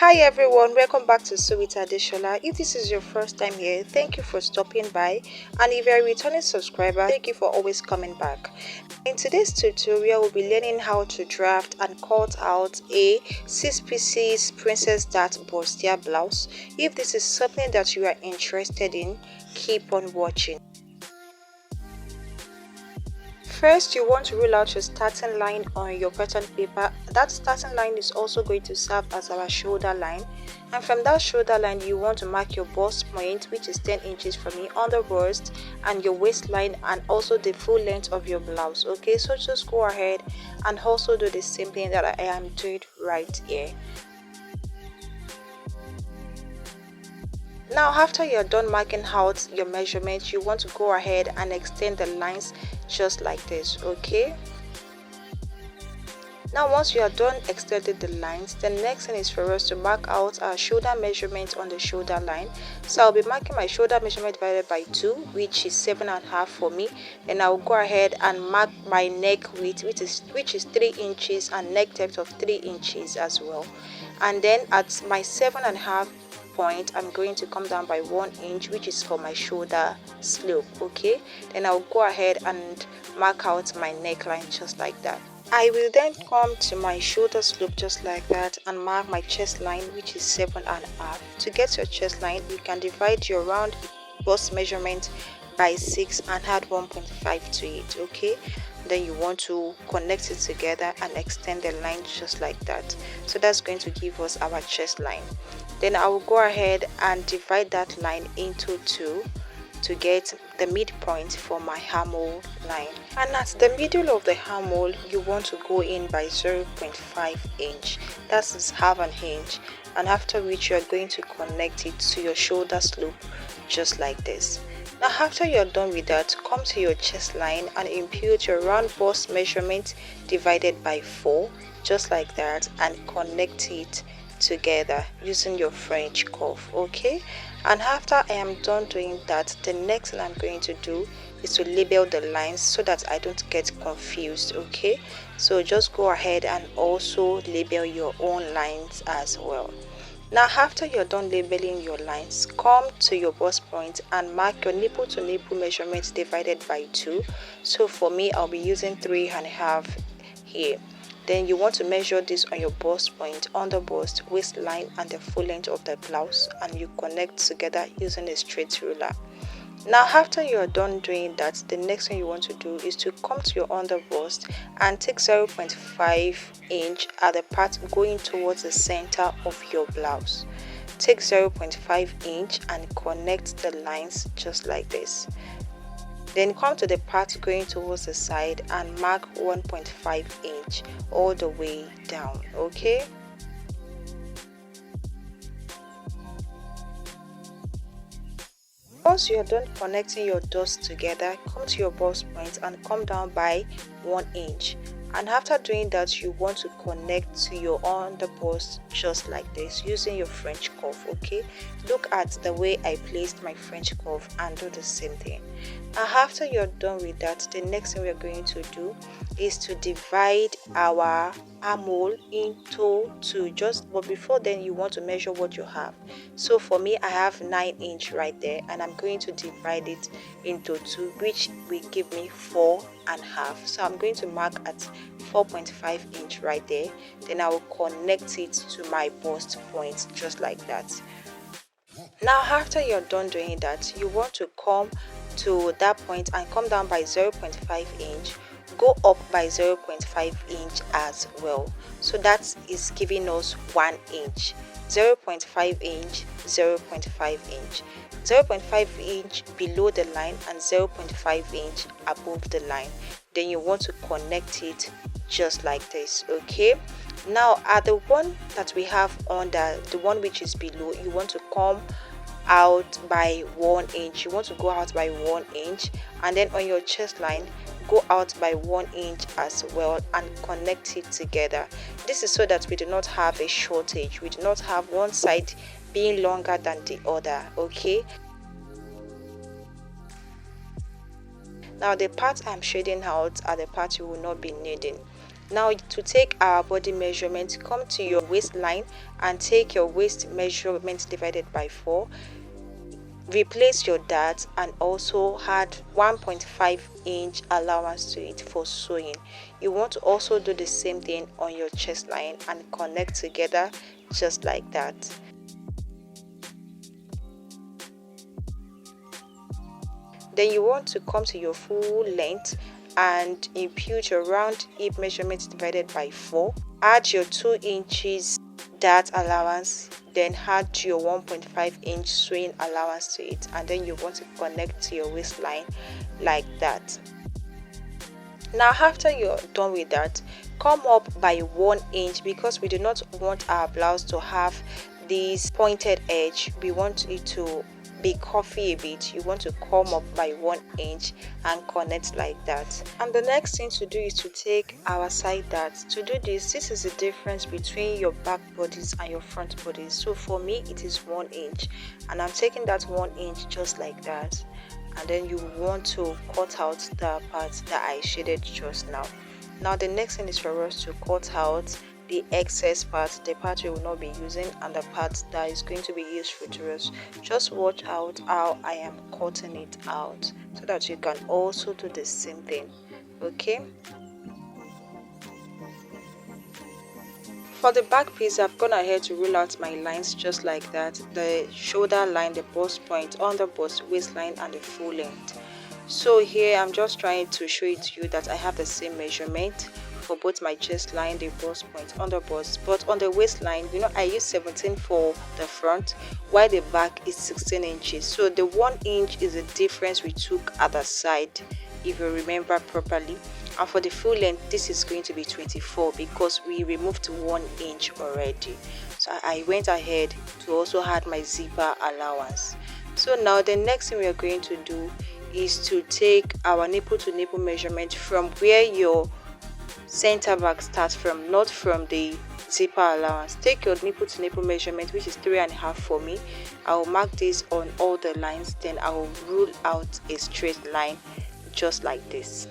Hi everyone, welcome back to Sew with Adeshola. If this is your first time here, thank you for stopping by, and if you're a returning subscriber, thank you for always coming back. In today's tutorial, we'll be learning how to draft and cut out a 6 pieces princess dart bustier blouse. If this is something that you are interested in, keep on watching. First, you want to rule out your starting line on your pattern paper. That starting line is also going to serve as our shoulder line, and from that shoulder line you want to mark your bust point, which is 10 inches from me on the bust, and your waistline, and also the full length of your blouse. Okay, so just go ahead and also do the same thing that I am doing right here. Now, after you're done marking out your measurements, you want to go ahead and extend the lines just like this. Okay, now once you are done extending the lines, the next thing is for us to mark out our shoulder measurement on the shoulder line. So I'll be marking my shoulder measurement divided by 2, which is 7.5 for me. Then I'll go ahead and mark my neck width, which is 3 inches, and neck depth of 3 inches as well. And then at my 7.5 point, I'm going to come down by 1 inch, which is for my shoulder slope. Okay, then I'll go ahead and mark out my neckline just like that. I will then come to my shoulder slope just like that and mark my chest line, which is 7.5. To get your chest line, you can divide your round bust measurement by 6 and add 1.5 to it. Okay, then you want to connect it together and extend the line just like that. So that's going to give us our chest line. Then I will go ahead and divide that line into 2 to get the midpoint for my armhole line. And at the middle of the armhole, you want to go in by 0.5 inch. That is half an inch. And after which you are going to connect it to your shoulder slope just like this. Now after you're done with that, come to your chest line and impute your round bust measurement divided by 4 just like that, and connect it together using your French curve. Okay, and after I am done doing that, the next thing I'm going to do is to label the lines so that I don't get confused. Okay, so just go ahead and also label your own lines as well. Now after you're done labeling your lines, come to your bust point and mark your nipple to nipple measurements divided by 2. So for me, I'll be using 3.5 here. Then you want to measure this on your bust point, on the bust, waistline, and the full length of the blouse, and you connect together using a straight ruler. Now after you are done doing that, the next thing you want to do is to come to your under bust and take 0.5 inch at the part going towards the center of your blouse. Take 0.5 inch and connect the lines just like this. Then come to the part going towards the side and mark 1.5 inch all the way down. Okay, once you are done connecting your dots together, come to your bust point and come down by 1 inch. And after doing that, you want to connect to your under bust just like this using your French curve. Okay, look at the way I placed my French curve and do the same thing. And after you're done with that, the next thing we're going to do is to divide our armhole into 2. But before then, you want to measure what you have. So for me, I have 9 inch right there, and I'm going to divide it into 2, which will give me 4.5. So I'm going to mark at 4.5 inch right there. Then I will connect it to my bust point just like that. Now after you're done doing that, you want to come to that point and come down by 0.5 inch, go up by 0.5 inch as well. So that is giving us 1 inch. 0.5 inch, 0.5 inch, 0.5 inch below the line, and 0.5 inch above the line. Then you want to connect it just like this. Okay, now at the one that we have under, the one which is below, you want to come out by 1 inch. You want to go out by 1 inch, and then on your chest line, go out by 1 inch as well and connect it together. This is so that we do not have a shortage. We do not have one side being longer than the other. Okay, now the parts I'm shading out are the parts you will not be needing. Now to take our body measurement, come to your waistline and take your waist measurement divided by 4. Replace your dart and also add 1.5 inch allowance to it for sewing. You want to also do the same thing on your chest line and connect together just like that. Then you want to come to your full length and impute your round hip measurement divided by 4. Add your 2 inches dart allowance, then add your 1.5 inch sewing allowance to it, and then you want to connect to your waistline like that. Now after you're done with that, come up by 1 inch because we do not want our blouse to have this pointed edge. We want it to be curvy a bit. You want to come up by 1 inch and connect like that. And the next thing to do is to take our side darts. To do this is the difference between your back bodies and your front bodies. So for me it is 1 inch, and I'm taking that 1 inch just like that. And then you want to cut out the part that I shaded just now. Now the next thing is for us to cut out the excess part, the part we will not be using, and the part that is going to be useful to us. Just watch out how I am cutting it out so that you can also do the same thing. Okay, for the back piece, I've gone ahead to rule out my lines just like that: the shoulder line, the bust point, on the bust, waistline, and the full length. So here I'm just trying to show it to you that I have the same measurement for both my chest line, the bust point, on the bust, but on the waistline, I use 17 for the front, while the back is 16 inches. So the 1 inch is the difference we took at the side, if you remember properly. And for the full length, this is going to be 24 because we removed 1 inch already. So I went ahead to also add my zipper allowance. So now the next thing we are going to do is to take our nipple to nipple measurement from where your center back starts from, not from the zipper allowance. Take your nipple to nipple measurement, which is 3.5 for me. I will mark this on all the lines, then I will rule out a straight line just like this.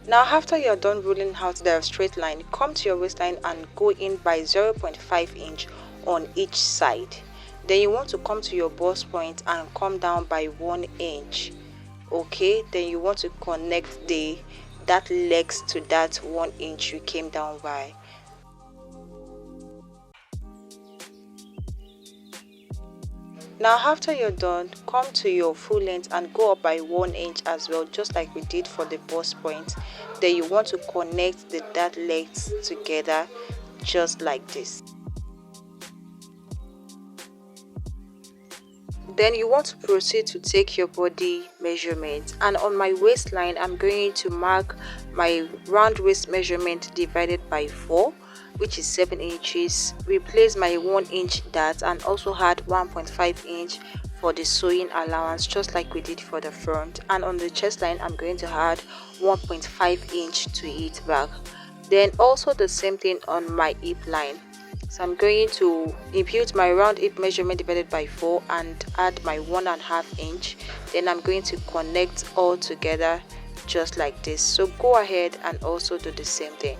Now after you're done ruling out the straight line, come to your waistline and go in by 0.5 inch on each side. Then you want to come to your bust point and come down by 1 inch. Okay, then you want to connect that legs to that 1 inch you came down by. Now after you're done, come to your full length and go up by 1 inch as well, just like we did for the bust point. Then you want to connect that legs together just like this. Then you want to proceed to take your body measurement, and on my waistline I'm going to mark my round waist measurement divided by 4, which is 7 inches. Replace my 1 inch dart and also add 1.5 inch for the sewing allowance, just like we did for the front. And on the chest line I'm going to add 1.5 inch to it back. Then also the same thing on my hip line. So I'm going to impute my round hip measurement divided by 4 and add my 1.5 inch. Then I'm going to connect all together just like this. So go ahead and also do the same thing.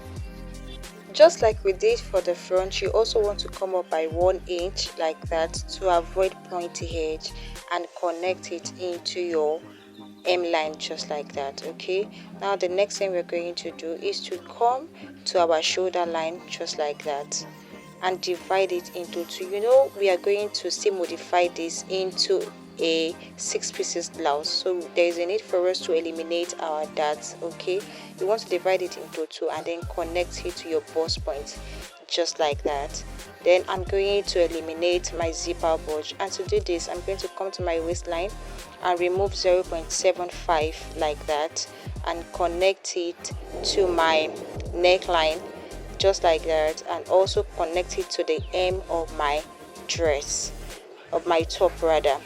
Just like we did for the front, you also want to come up by 1 inch like that to avoid pointy edge and connect it into your hem line just like that. Okay, now the next thing we're going to do is to come to our shoulder line just like that and divide it into 2. We are going to still modify this into a 6 pieces blouse, so there is a need for us to eliminate our darts. Okay, you want to divide it into 2 and then connect it to your bust point just like that. Then I'm going to eliminate my zipper bulge, and to do this I'm going to come to my waistline and remove 0.75 like that and connect it to my neckline just like that, and also connect it to the hem of my dress, of my top rather.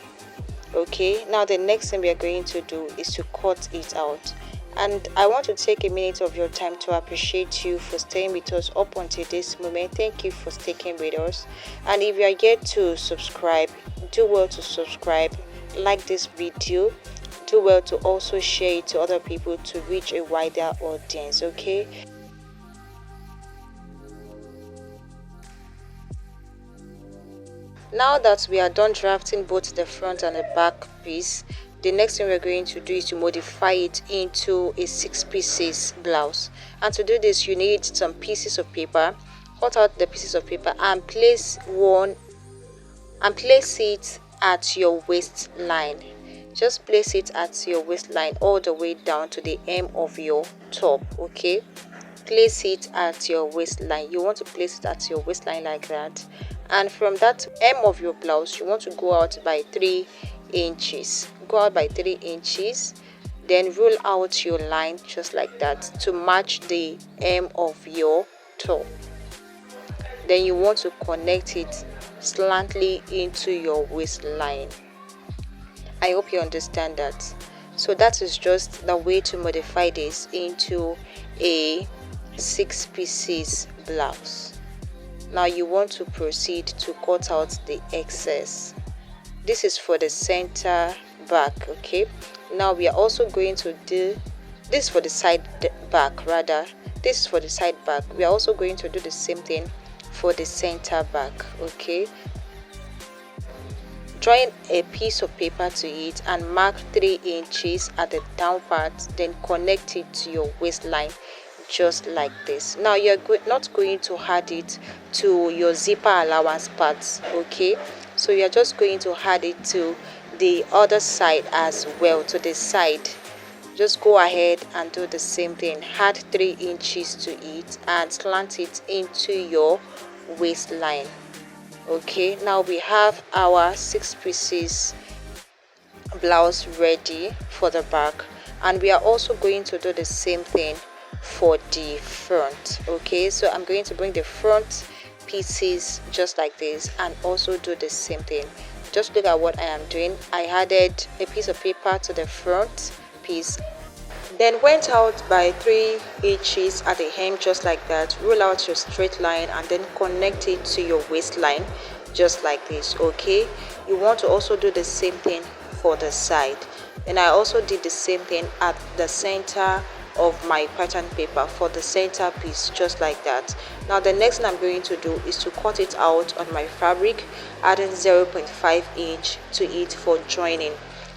Okay, now the next thing we are going to do is to cut it out, and I want to take a minute of your time to appreciate you for staying with us up until this moment. Thank you for sticking with us, and if you are yet to subscribe, do well to subscribe, like this video, do well to also share it to other people to reach a wider audience. Okay, now that we are done drafting both the front and the back piece, the next thing we're going to do is to modify it into a 6 pieces blouse. And to do this, you need some pieces of paper. Cut out the pieces of paper and place it at your waistline. Just place it at your waistline all the way down to the hem of your top. Okay, place it at your waistline. You want to place it at your waistline like that, and from that hem of your blouse you want to go out by 3 inches. Go out by 3 inches, then roll out your line just like that to match the hem of your top. Then you want to connect it slantly into your waistline. I hope you understand that. So that is just the way to modify this into a 6 pieces blouse. Now you want to proceed to cut out the excess. This is for the center back. Okay, now we are also going to do this for the side back. Rather, this is for the side back. We are also going to do the same thing for the center back. Okay, join a piece of paper to it and mark 3 inches at the down part, then connect it to your waistline just like this. Now you're not going to add it to your zipper allowance parts. Okay, so you're just going to add it to the other side as well, to the side. Just go ahead and do the same thing. Add 3 inches to it and slant it into your waistline. Okay, now we have our 6 pieces blouse ready for the back, and we are also going to do the same thing for the front. Okay, so I'm going to bring the front pieces just like this and also do the same thing. Just look at what I am doing. I added a piece of paper to the front piece, then went out by 3 inches at the hem just like that. Roll out your straight line and then connect it to your waistline just like this. Okay, you want to also do the same thing for the side, and I also did the same thing at the center of my pattern paper for the center piece just like that. Now the next thing I'm going to do is to cut it out on my fabric, adding 0.5 inch to it for joining.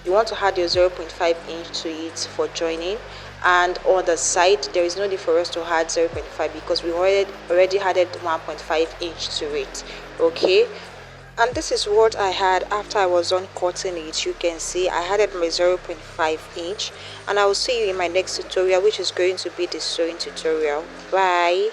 You want to add your 0.5 inch to it for joining, and on the side there is no need for us to add 0.5 because we already added 1.5 inch to it. Okay, and this is what I had after I was done cutting it. You can see I added my 0.5 inch, and I will see you in my next tutorial, which is going to be the sewing tutorial. Bye.